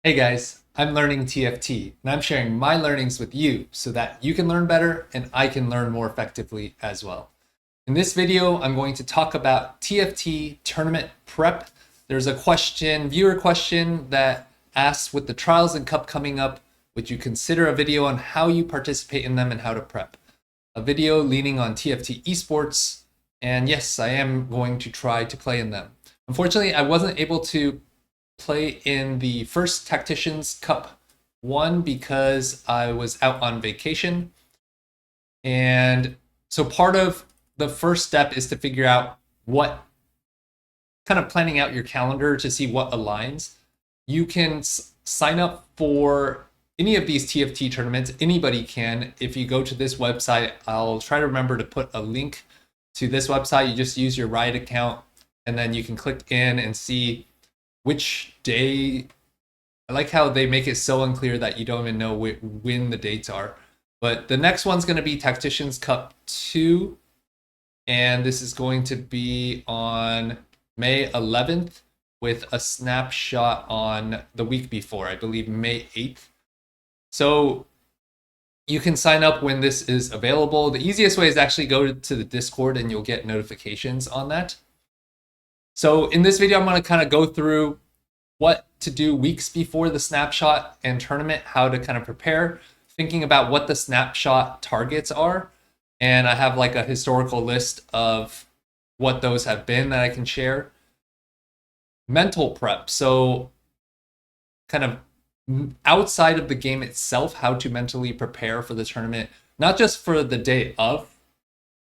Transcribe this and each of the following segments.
Hey guys, I'm learning TFT and I'm sharing my learnings with you so that you can learn better and I can learn more effectively as well. In this video, I'm going to talk about TFT tournament prep. There's a viewer question that asks, with the trials and cup coming up, would you consider a video on how you participate in them and how to prep? A video leaning on TFT esports, and yes, I am going to try to play in them. Unfortunately, I wasn't able to play in the first Tacticians Cup one because I was out on vacation. And so part of the first step is to figure out what kind of planning out your calendar to see what aligns. You can sign up for any of these TFT tournaments. Anybody can. If you go to this website, I'll try to remember to put a link to this website. You just use your Riot account and then you can click in and see which day. I like how they make it so unclear that you don't even know when the dates are. But the next one's going to be Tacticians Cup 2. And this is going to be on May 11th with a snapshot on the week before, I believe May 8th. So you can sign up when this is available. The easiest way is actually go to the Discord and you'll get notifications on that. So in this video, I'm going to kind of go through what to do weeks before the snapshot and tournament, how to kind of prepare, thinking about what the snapshot targets are. And I have like a historical list of what those have been that I can share. Mental prep. So kind of outside of the game itself, how to mentally prepare for the tournament, not just for the day of,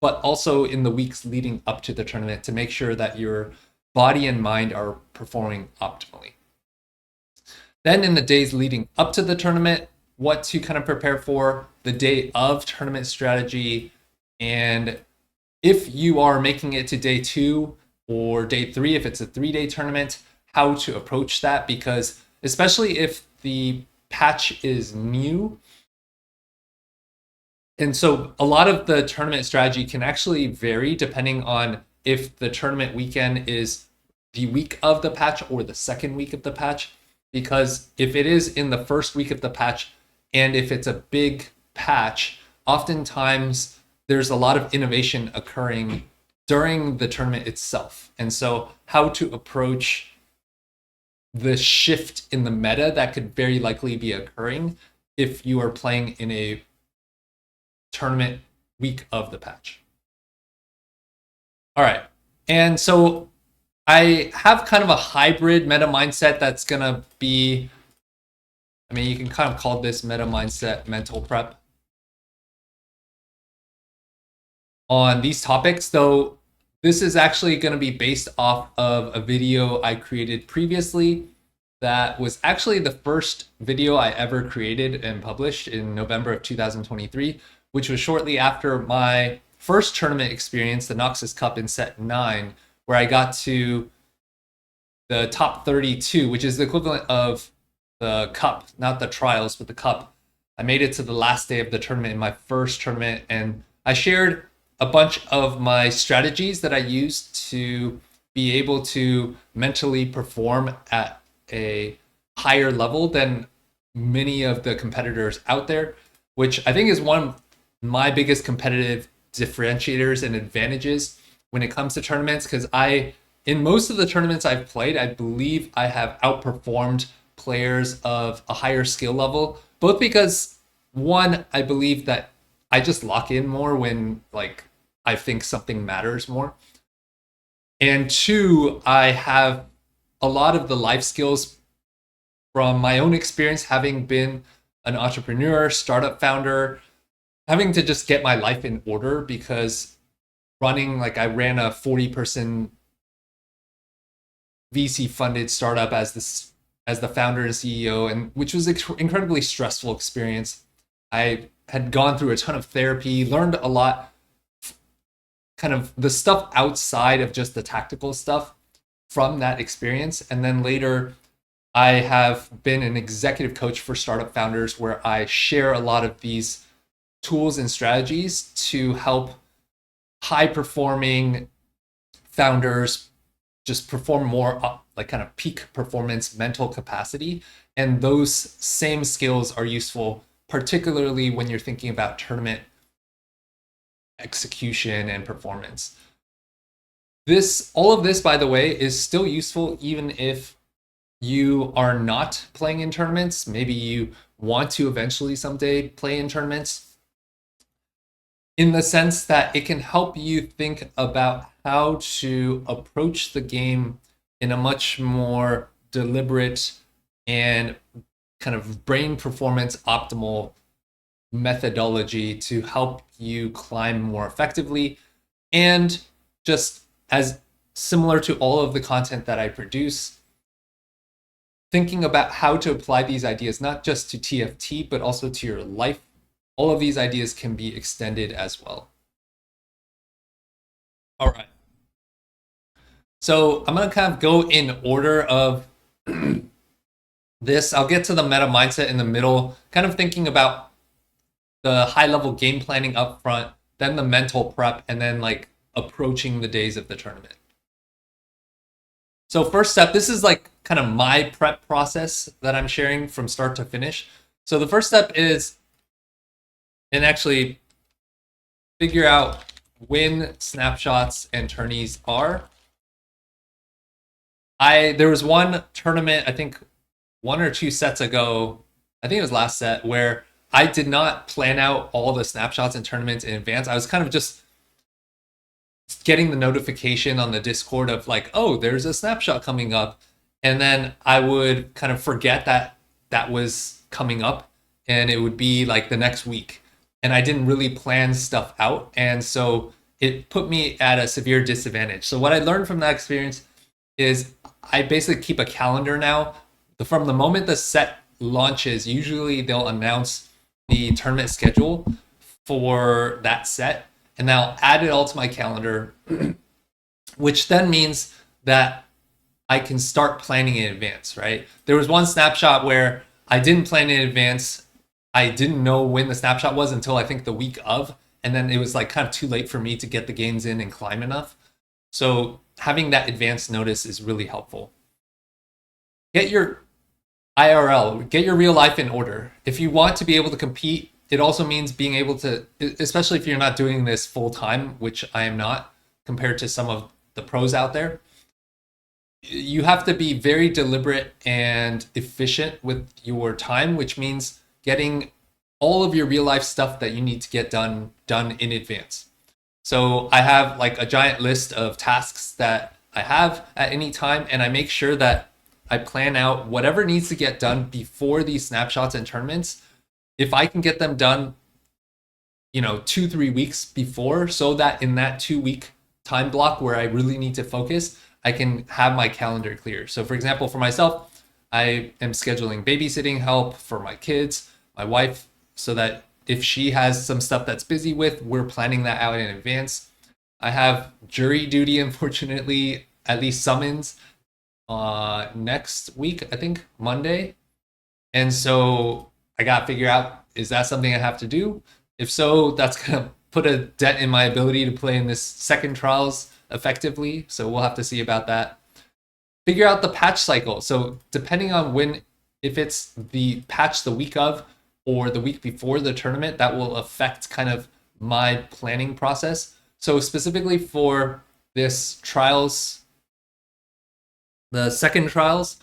but also in the weeks leading up to the tournament to make sure that your body and mind are performing optimally. Then in the days leading up to the tournament, what to kind of prepare for, the day of tournament strategy, and if you are making it to day 2 or day 3, if it's a 3-day tournament, how to approach that, because especially if the patch is new. And so a lot of the tournament strategy can actually vary depending on if the tournament weekend is the week of the patch or the second week of the patch. Because if it is in the first week of the patch, and if it's a big patch, oftentimes there's a lot of innovation occurring during the tournament itself. And so how to approach the shift in the meta that could very likely be occurring if you are playing in a tournament week of the patch. All right. And so I have kind of a hybrid meta mindset that's going to be, I mean, you can kind of call this meta mindset mental prep on these topics, though this is actually going to be based off of a video I created previously that was actually the first video I ever created and published in November of 2023, which was shortly after my first tournament experience, the Noxus Cup in set 9, where I got to the top 32, which is the equivalent of the cup, not the trials, but the cup. I made it to the last day of the tournament in my first tournament, and I shared a bunch of my strategies that I used to be able to mentally perform at a higher level than many of the competitors out there, which I think is one of my biggest competitive differentiators and advantages when it comes to tournaments, because in most of the tournaments I've played, I believe I have outperformed players of a higher skill level, both because, one, I believe that I just lock in more when I think something matters more. And two, I have a lot of the life skills from my own experience, having been an entrepreneur, startup founder, having to just get my life in order, because I ran a 40-person VC funded startup as the founder and CEO, and which was an incredibly stressful experience. I had gone through a ton of therapy, learned a lot, kind of the stuff outside of just the tactical stuff from that experience. And then later, I have been an executive coach for startup founders, where I share a lot of these tools and strategies to help high performing founders just perform more, like kind of peak performance mental capacity. And those same skills are useful, particularly when you're thinking about tournament execution and performance. All of this, by the way, is still useful even if you are not playing in tournaments. Maybe you want to eventually someday play in tournaments, in the sense that it can help you think about how to approach the game in a much more deliberate and kind of brain performance optimal methodology to help you climb more effectively. And just as similar to all of the content that I produce, thinking about how to apply these ideas, not just to TFT, but also to your life. All of these ideas can be extended as well. All right. So I'm going to kind of go in order of this. I'll get to the meta mindset in the middle, kind of thinking about the high level game planning up front, then the mental prep, and then like approaching the days of the tournament. So first step, this is like kind of my prep process that I'm sharing from start to finish. So the first step is, and actually figure out when snapshots and tourneys are. There was one tournament, I think 1 or 2 sets ago, I think it was last set, where I did not plan out all the snapshots and tournaments in advance. I was kind of just getting the notification on the Discord of like, oh, there's a snapshot coming up. And then I would kind of forget that that was coming up, and it would be like the next week. And I didn't really plan stuff out. And so it put me at a severe disadvantage. So what I learned from that experience is I basically keep a calendar now. From the moment the set launches, usually they'll announce the tournament schedule for that set, and I'll add it all to my calendar, which then means that I can start planning in advance, right? There was one snapshot where I didn't plan in advance. I didn't know when the snapshot was until I think the week of, and then it was like kind of too late for me to get the games in and climb enough. So having that advance notice is really helpful. Get your IRL, get your real life in order. If you want to be able to compete, it also means being able to, especially if you're not doing this full time, which I am not compared to some of the pros out there, you have to be very deliberate and efficient with your time, which means getting all of your real life stuff that you need to get done in advance. So I have like a giant list of tasks that I have at any time, and I make sure that I plan out whatever needs to get done before these snapshots and tournaments. If I can get them done, 2-3 weeks before, so that in that 2-week time block where I really need to focus, I can have my calendar clear. So for example, for myself, I am scheduling babysitting help for my kids, my wife, so that if she has some stuff that's busy with, we're planning that out in advance. I have jury duty, unfortunately, at least summons next week, I think Monday. And so I got to figure out, is that something I have to do? If so, that's going to put a dent in my ability to play in this second trials effectively. So we'll have to see about that. Figure out the patch cycle. So depending on when, if it's the patch the week of or the week before the tournament, that will affect kind of my planning process. So specifically for this trials, the second trials,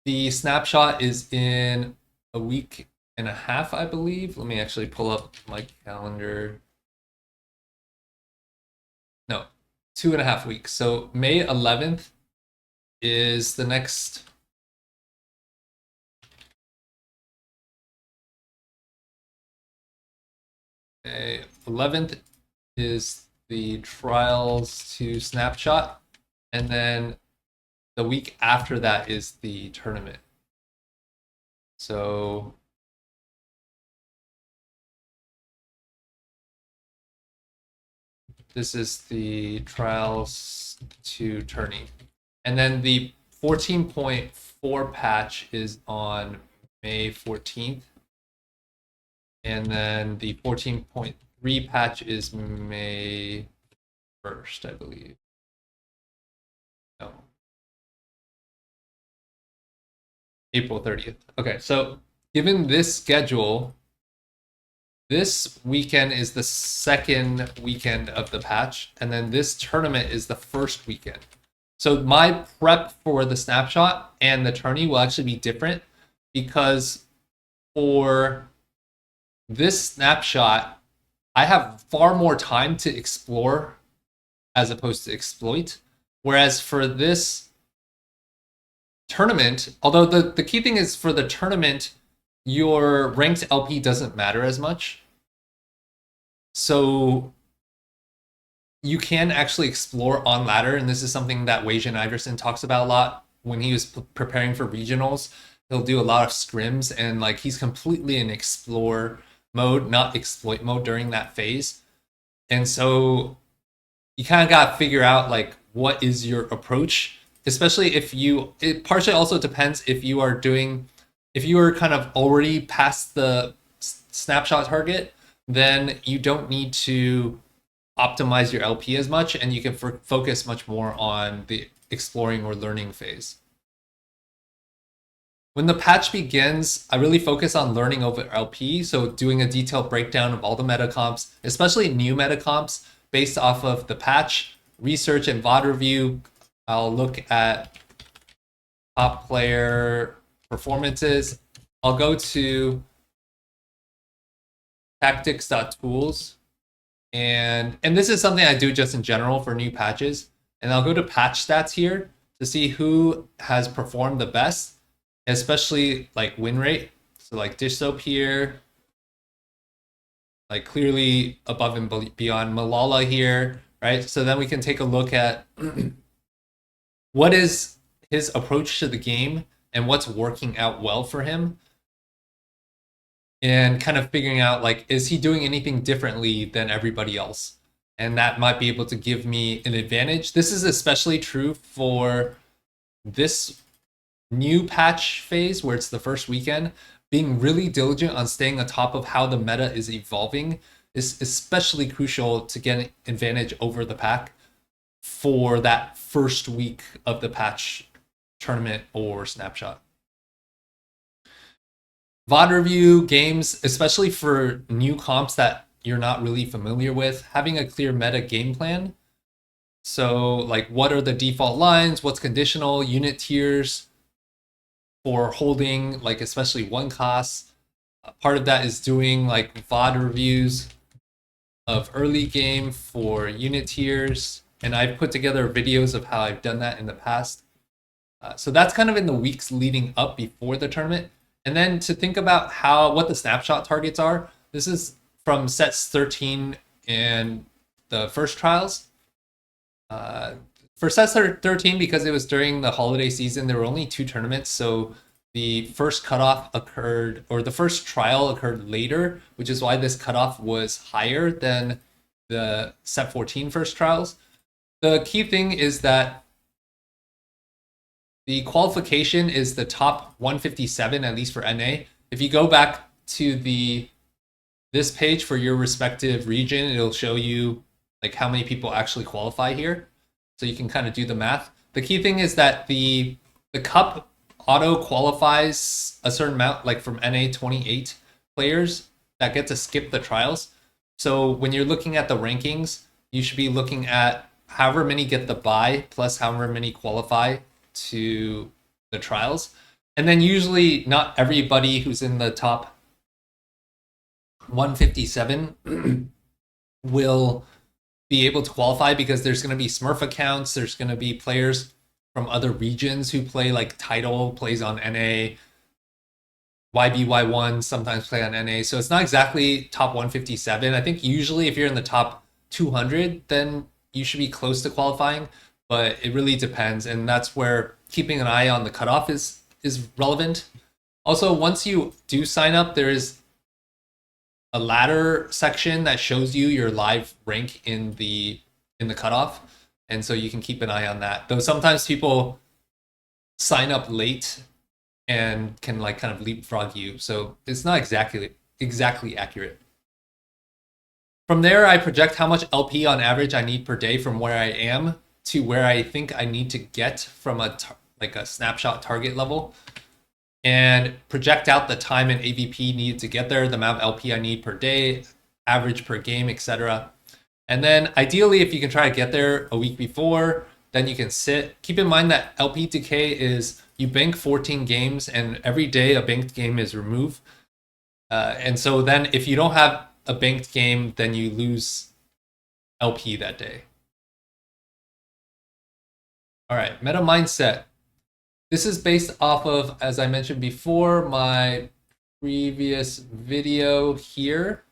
the snapshot is in a week and a half, I believe. Let me actually pull up my calendar. No, 2.5 weeks. So May 11th is the next. May 11th is the trials to snapshot, and then the week after that is the tournament. So this is the trials to Tourney. And then the 14.4 patch is on May 14th. And then the 14.3 patch is May 1st, I believe. No. April 30th. Okay, so given this schedule, this weekend is the second weekend of the patch, and then this tournament is the first weekend. So my prep for the snapshot and the tourney will actually be different, because for this snapshot, I have far more time to explore as opposed to exploit. Whereas for this tournament, although the key thing is for the tournament, your ranked LP doesn't matter as much. So you can actually explore on ladder, and this is something that Wei-Jin Iverson talks about a lot when he was preparing for regionals. He'll do a lot of scrims, and like he's completely in explore mode, not exploit mode during that phase. And so you kind of got to figure out like what is your approach, especially if you, it partially also depends if you are doing, if you are kind of already past the snapshot target, then you don't need to optimize your LP as much, and you can focus much more on the exploring or learning phase. When the patch begins, I really focus on learning over LP, so doing a detailed breakdown of all the meta comps, especially new meta comps based off of the patch, research and VOD review. I'll look at top player performances. I'll go to tactics.tools, and this is something I do just in general for new patches, and I'll go to patch stats here to see who has performed the best, especially like win rate. So like Dish Soap here, like clearly above and beyond Malala here, right? So then we can take a look at what is his approach to the game and what's working out well for him, and kind of figuring out like, is he doing anything differently than everybody else? And that might be able to give me an advantage. This is especially true for this new patch phase where it's the first weekend. Being really diligent on staying on top of how the meta is evolving is especially crucial to get an advantage over the pack for that first week of the patch tournament or snapshot. VOD review games, especially for new comps that you're not really familiar with, having a clear meta game plan. So like, what are the default lines? What's conditional? Unit tiers for holding, like especially one cost. Part of that is doing like VOD reviews of early game for unit tiers. And I've put together videos of how I've done that in the past. So that's kind of in the weeks leading up before the tournament. And then to think about what the snapshot targets are, this is from sets 13 and the first trials. For sets 13, because it was during the holiday season, there were only 2 tournaments. So the first cutoff occurred, or the first trial occurred later, which is why this cutoff was higher than the set 14 first trials. The key thing is that the qualification is the top 157, at least for NA. If you go back to this page for your respective region, it'll show you like how many people actually qualify here. So you can kind of do the math. The key thing is that the cup auto qualifies a certain amount, like from NA 28 players that get to skip the trials. So when you're looking at the rankings, you should be looking at however many get the bye plus however many qualify to the trials. And then usually not everybody who's in the top 157 will be able to qualify, because there's going to be Smurf accounts, there's going to be players from other regions who play, like Tidal plays on NA, YBY1 sometimes play on NA, so it's not exactly top 157. I think usually if you're in the top 200, then you should be close to qualifying, but it really depends, and that's where keeping an eye on the cutoff is relevant. Also, once you do sign up, there is a ladder section that shows you your live rank in the cutoff, and so you can keep an eye on that. Though sometimes people sign up late and can like kind of leapfrog you, so it's not exactly accurate. From there, I project how much LP on average I need per day from where I am to where I think I need to get from a snapshot target level. and project out the time and AVP needed to get there, the amount of LP I need per day, average per game, etc. And then ideally, if you can try to get there a week before, then you can sit. Keep in mind that LP decay is you bank 14 games and every day a banked game is removed. And so then if you don't have a banked game, then you lose LP that day. All right, meta mindset. This is based off of, as I mentioned before, my previous video here.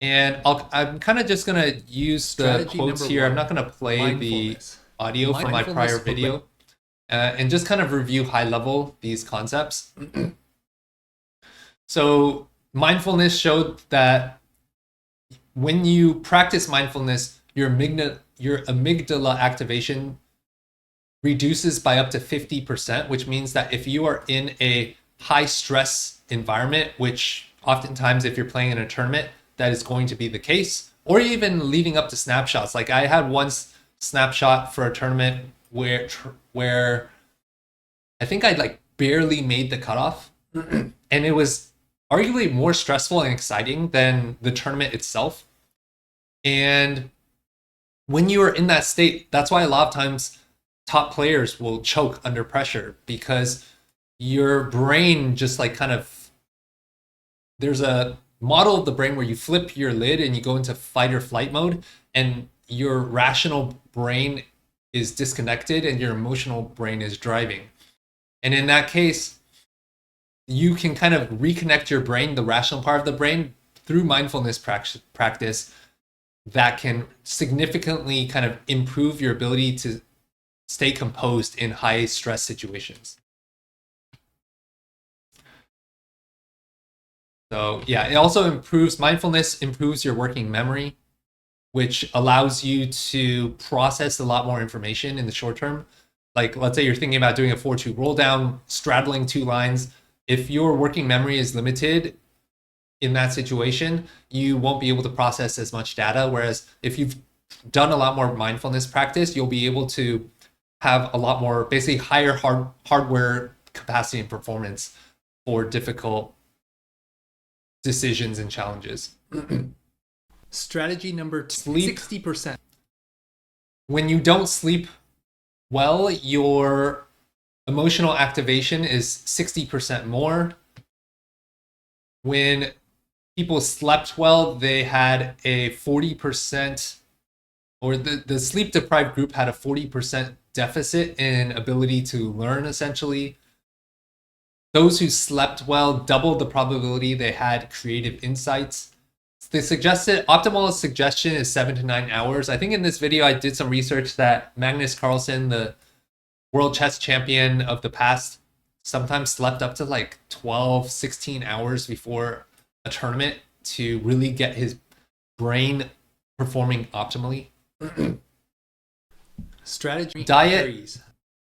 And I'm kind of just going to use the quotes here. I'm not going to play the audio from my prior video and just kind of review high level these concepts. So mindfulness showed that when you practice mindfulness, your amygdala activation reduces by up to 50%, which means that if you are in a high stress environment, which oftentimes if you're playing in a tournament, that is going to be the case, or even leading up to snapshots. Like I had one snapshot for a tournament where I think I like barely made the cutoff, and it was arguably more stressful and exciting than the tournament itself. And when you are in that state, that's why a lot of times top players will choke under pressure, because your brain just like kind of, there's a model of the brain where you flip your lid and you go into fight or flight mode, and your rational brain is disconnected and your emotional brain is driving. And in that case, you can kind of reconnect your brain, the rational part of the brain, through mindfulness practice that can significantly kind of improve your ability to stay composed in high stress situations. So yeah, it also improves, mindfulness improves your working memory, which allows you to process a lot more information in the short term. Like let's say you're thinking about doing a 4-2 roll down, straddling two lines. If your working memory is limited in that situation, you won't be able to process as much data. Whereas if you've done a lot more mindfulness practice, you'll be able to have a lot more, basically higher hardware capacity and performance for difficult decisions and challenges. Strategy number 2, sleep. 60%. When you don't sleep well, your emotional activation is 60% more. When people slept well, they had a 40%, or the sleep deprived group had a 40% deficit in ability to learn, essentially. Those who slept well doubled the probability they had creative insights. The suggested optimal suggestion is 7 to 9 hours. I think in this video I did some research that Magnus Carlsen, the world chess champion of the past, sometimes slept up to like 12, 16 hours before a tournament to really get his brain performing optimally. Strategy diet.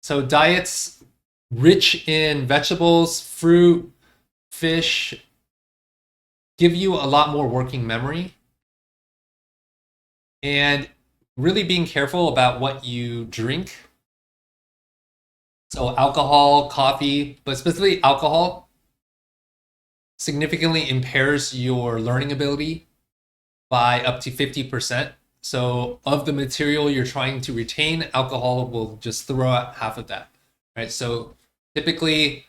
So diets rich in vegetables, fruit, fish, give you a lot more working memory. And really being careful about what you drink. So alcohol, coffee, but specifically alcohol significantly impairs your learning ability by up to 50%. So of the material you're trying to retain, alcohol will just throw out half of that, right? So typically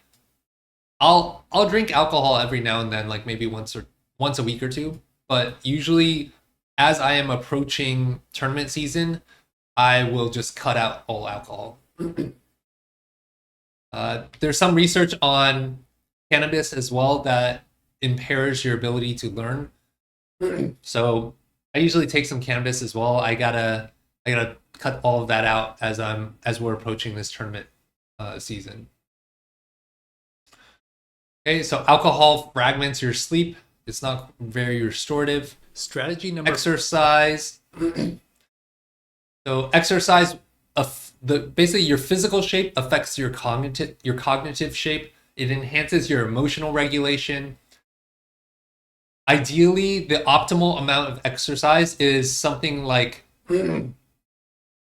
I'll drink alcohol every now and then, like maybe once a week or two, but usually as I am approaching tournament season, I will just cut out all alcohol. There's some research on cannabis as well that impairs your ability to learn. So I usually take some cannabis as well. I gotta cut all of that out as we're approaching this tournament season. Okay, so alcohol fragments your sleep. It's not very restorative. Strategy number exercise. So exercise, basically your physical shape affects your cognitive shape. It enhances your emotional regulation. Ideally, the optimal amount of exercise is something like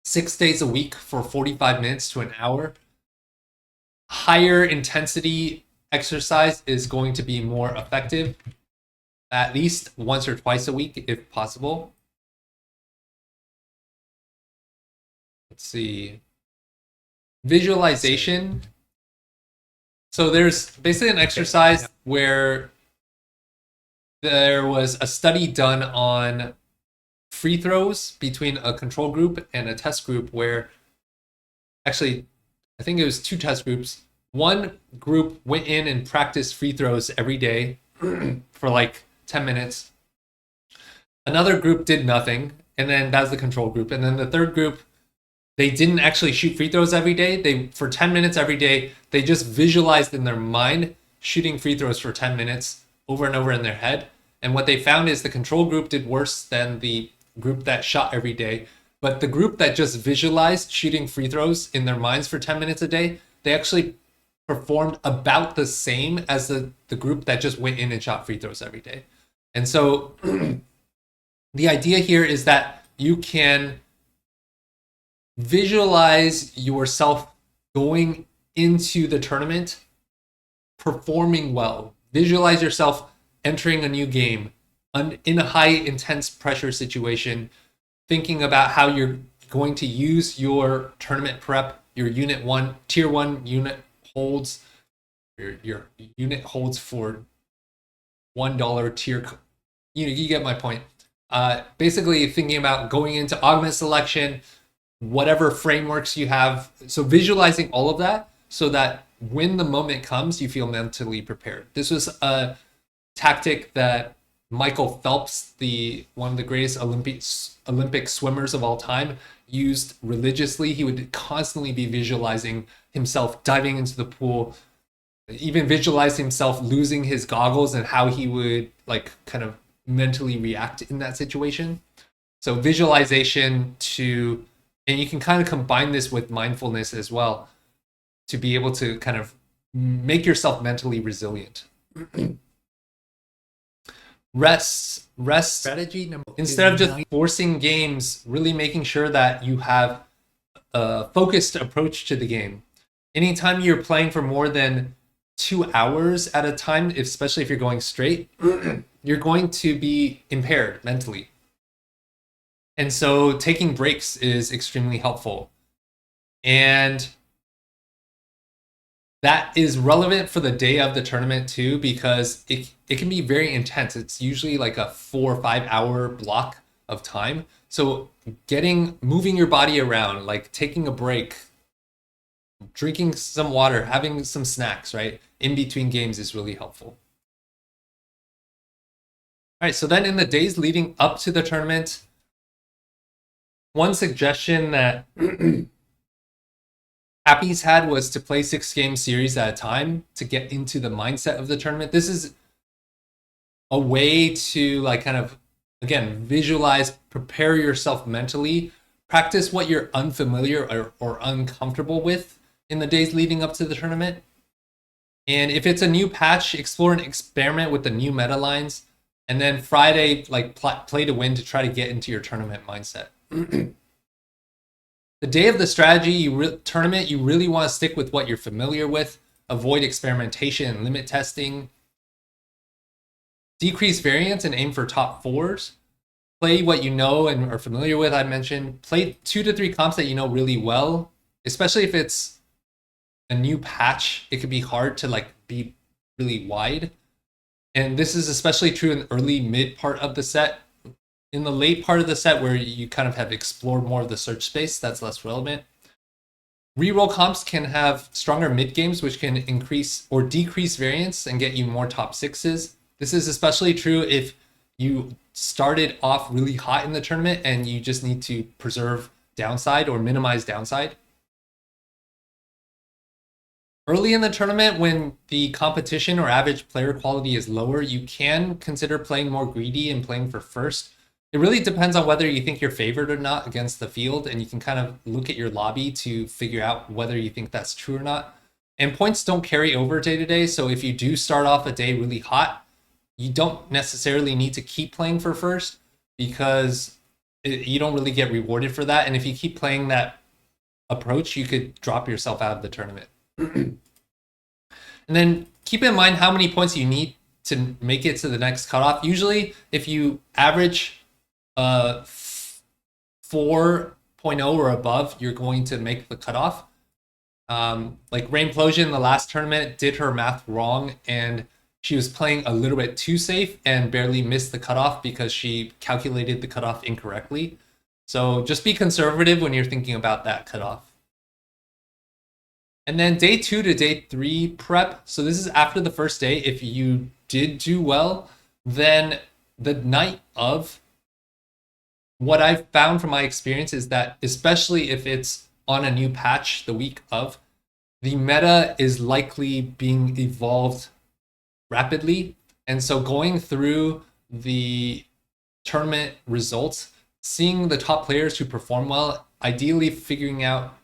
6 days a week for 45 minutes to an hour. higher intensity exercise is going to be more effective, at least once or twice a week if possible. Let's see. Visualization. So there's basically an exercise where there was a study done on free throws between a control group and a test group where actually, I think it was 2 test groups. One group went in and practiced free throws every day for like 10 minutes. Another group did nothing, and then that's the control group. And then the third group, they didn't actually shoot free throws every day. They, for 10 minutes every day, they just visualized in their mind shooting free throws for 10 minutes over and over in their head. And what they found is the control group did worse than the group that shot every day. But the group that just visualized shooting free throws in their minds for 10 minutes a day, they actually performed about the same as the group that just went in and shot free throws every day. And so the idea here is that you can visualize yourself going into the tournament, performing well. Visualize yourself entering a new game in a high intense pressure situation, thinking about how you're going to use your tournament prep, your unit 1, tier 1 unit holds, your unit holds for $1 tier, you get my point. Basically thinking about going into augment selection, whatever frameworks you have. So visualizing all of that so that when the moment comes, you feel mentally prepared. This was a tactic that Michael Phelps, one of the greatest Olympic swimmers of all time, used religiously. He would constantly be visualizing himself diving into the pool, even visualize himself losing his goggles and how he would like kind of mentally react in that situation. So visualization and you can kind of combine this with mindfulness as well to be able to kind of make yourself mentally resilient. Rest. Strategy number Instead of just forcing games, really making sure that you have a focused approach to the game. Anytime you're playing for more than 2 hours at a time, especially if you're going straight, you're going to be impaired mentally. And so taking breaks is extremely helpful. And that is relevant for the day of the tournament too, because it can be very intense. It's usually like a 4 or 5 hour block of time. So moving your body around, like taking a break, drinking some water, having some snacks, right, in between games is really helpful. All right, so then in the days leading up to the tournament, one suggestion that Happy's had was to play 6-game series at a time to get into the mindset of the tournament. This is a way to like kind of, again, visualize, prepare yourself mentally, practice what you're unfamiliar or uncomfortable with in the days leading up to the tournament. And if it's a new patch, explore and experiment with the new meta lines. And then Friday, like play to win to try to get into your tournament mindset. The day of the strategy tournament, you really want to stick with what you're familiar with. Avoid experimentation and limit testing. Decrease variance and aim for top 4s. Play what you know and are familiar with, I mentioned. Play 2 to 3 comps that you know really well, especially if it's a new patch. It could be hard to like be really wide. And this is especially true in the early mid part of the set. In the late part of the set where you kind of have explored more of the search space, that's less relevant. Reroll comps can have stronger mid games, which can increase or decrease variance and get you more top 6s. This is especially true if you started off really hot in the tournament and you just need to preserve downside or minimize downside. Early in the tournament, when the competition or average player quality is lower, you can consider playing more greedy and playing for first. It really depends on whether you think you're favored or not against the field, and you can kind of look at your lobby to figure out whether you think that's true or not. And points don't carry over day to day, so if you do start off a day really hot, you don't necessarily need to keep playing for first because you don't really get rewarded for that. And if you keep playing that approach, you could drop yourself out of the tournament. And then keep in mind how many points you need to make it to the next cutoff. Usually, if you average 4.0 or above, you're going to make the cutoff. Like Rainplosion in the last tournament did her math wrong, and she was playing a little bit too safe and barely missed the cutoff because she calculated the cutoff incorrectly. So just be conservative when you're thinking about that cutoff. And then day 2 to day 3 prep. So this is after the first day. If you did do well, then the night of, what I've found from my experience is that, especially if it's on a new patch the week of, the meta is likely being evolved rapidly. And so going through the tournament results, seeing the top players who perform well, ideally figuring out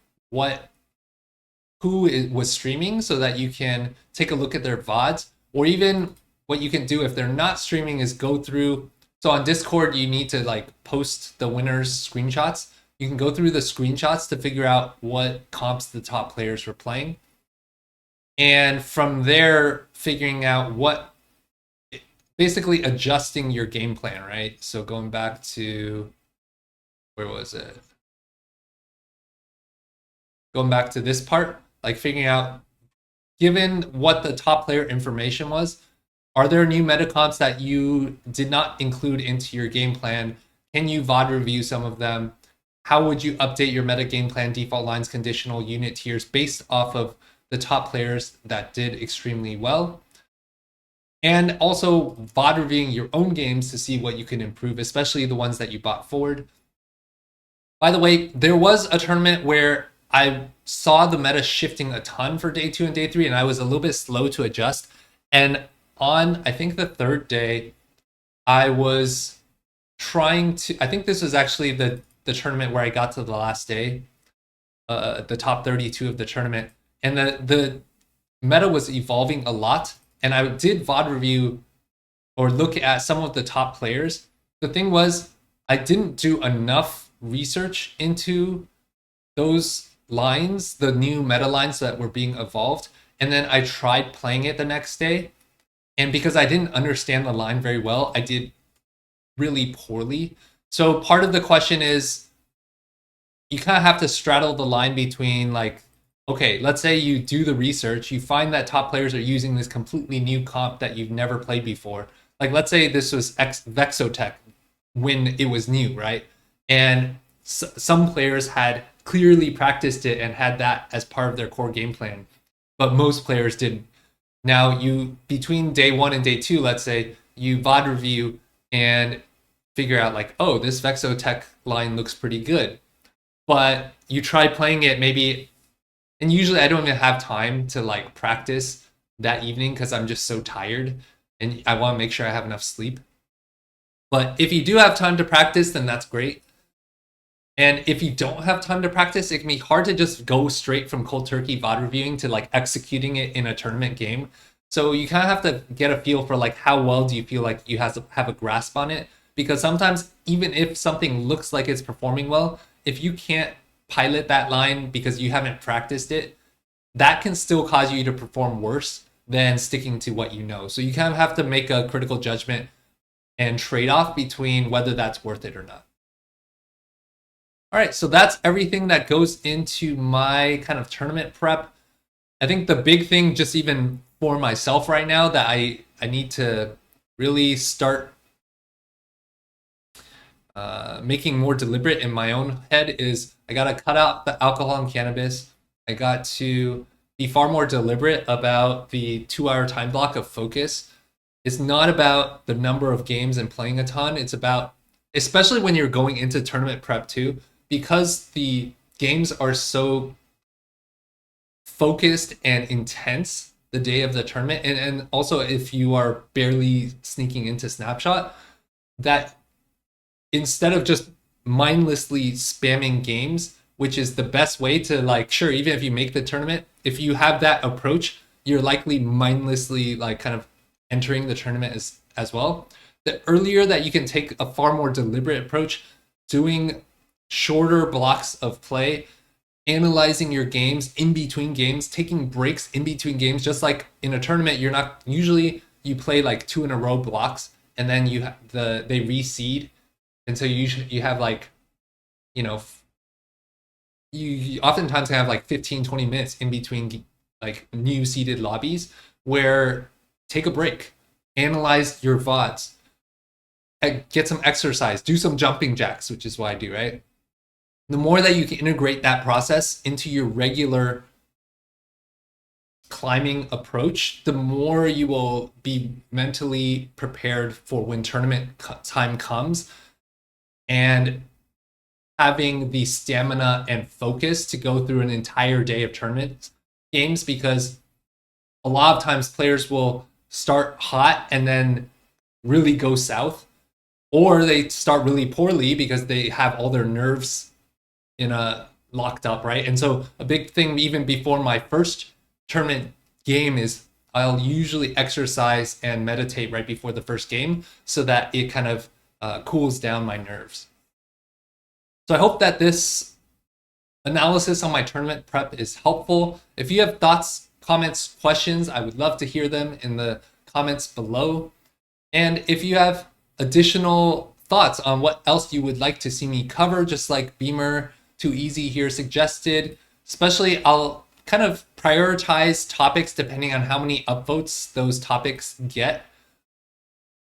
who was streaming so that you can take a look at their VODs, or even what you can do if they're not streaming is go through. So on Discord, you need to like post the winners' screenshots. You can go through the screenshots to figure out what comps the top players were playing. And from there, figuring out basically adjusting your game plan, right? So going back to, where was it? Going back to this part, like figuring out, given what the top player information was, are there new meta comps that you did not include into your game plan? Can you VOD review some of them? How would you update your meta game plan, default lines, conditional unit tiers based off of the top players that did extremely well? And also VOD reviewing your own games to see what you can improve, especially the ones that you bought forward. By the way, there was a tournament where I saw the meta shifting a ton for day 2 and day 3, and I was a little bit slow to adjust. And on, I think, the third day, I was trying to, I think this was actually the tournament where I got to the last day, the top 32 of the tournament. And the meta was evolving a lot. And I did VOD review or look at some of the top players. The thing was, I didn't do enough research into those lines, the new meta lines that were being evolved. And then I tried playing it the next day. And because I didn't understand the line very well, I did really poorly. So part of the question is, you kind of have to straddle the line between like, okay, let's say you do the research, you find that top players are using this completely new comp that you've never played before. Like, let's say this was Vexotech when it was new, right? And some players had clearly practiced it and had that as part of their core game plan, but most players didn't. Now, you, between day 1 and day 2, let's say, you VOD review and figure out like, oh, this Vexotech line looks pretty good. But you tried playing it maybe, and usually I don't even have time to like practice that evening because I'm just so tired and I want to make sure I have enough sleep. But if you do have time to practice, then that's great. And if you don't have time to practice, it can be hard to just go straight from cold turkey VOD reviewing to like executing it in a tournament game. So you kind of have to get a feel for like how well do you feel like you have a grasp on it. Because sometimes even if something looks like it's performing well, if you can't pilot that line because you haven't practiced it, that can still cause you to perform worse than sticking to what you know. So you kind of have to make a critical judgment and trade-off between whether that's worth it or not. All right, so that's everything that goes into my kind of tournament prep. I think the big thing, just even for myself right now, that I need to really start making more deliberate in my own head is I got to cut out the alcohol and cannabis. I got to be far more deliberate about the 2-hour time block of focus. It's not about the number of games and playing a ton. It's about, especially when you're going into tournament prep too, because the games are so focused and intense the day of the tournament, and also if you are barely sneaking into Snapshot, that instead of just mindlessly spamming games, which is the best way to like, sure, even if you make the tournament, if you have that approach, you're likely mindlessly like kind of entering the tournament as well. The earlier that you can take a far more deliberate approach, doing shorter blocks of play analyzing your games in between games, taking breaks in between games. Just like in a tournament, you're not usually, you play like 2 in a row blocks, and then they reseed, and so you have like, you know, you oftentimes have like 15-20 minutes in between like new seeded lobbies where take a break, analyze your VODs, get some exercise, do some jumping jacks, which is what I do, right? The more that you can integrate that process into your regular climbing approach, the more you will be mentally prepared for when tournament time comes, and having the stamina and focus to go through an entire day of tournament games, because a lot of times players will start hot and then really go south, or they start really poorly because they have all their nerves locked up, right? And so a big thing even before my first tournament game is I'll usually exercise and meditate right before the first game so that it kind of cools down my nerves. So I hope that this analysis on my tournament prep is helpful. If you have thoughts, comments, questions, I would love to hear them in the comments below. And if you have additional thoughts on what else you would like to see me cover, just like Beamer Too Easy here suggested, especially I'll kind of prioritize topics depending on how many upvotes those topics get,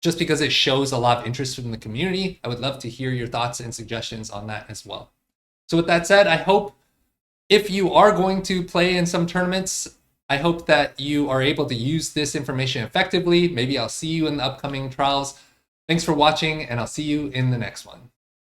just because it shows a lot of interest from the community. I would love to hear your thoughts and suggestions on that as well. So with that said, I hope if you are going to play in some tournaments, I hope that you are able to use this information effectively. Maybe I'll see you in the upcoming trials. Thanks for watching, and I'll see you in the next one.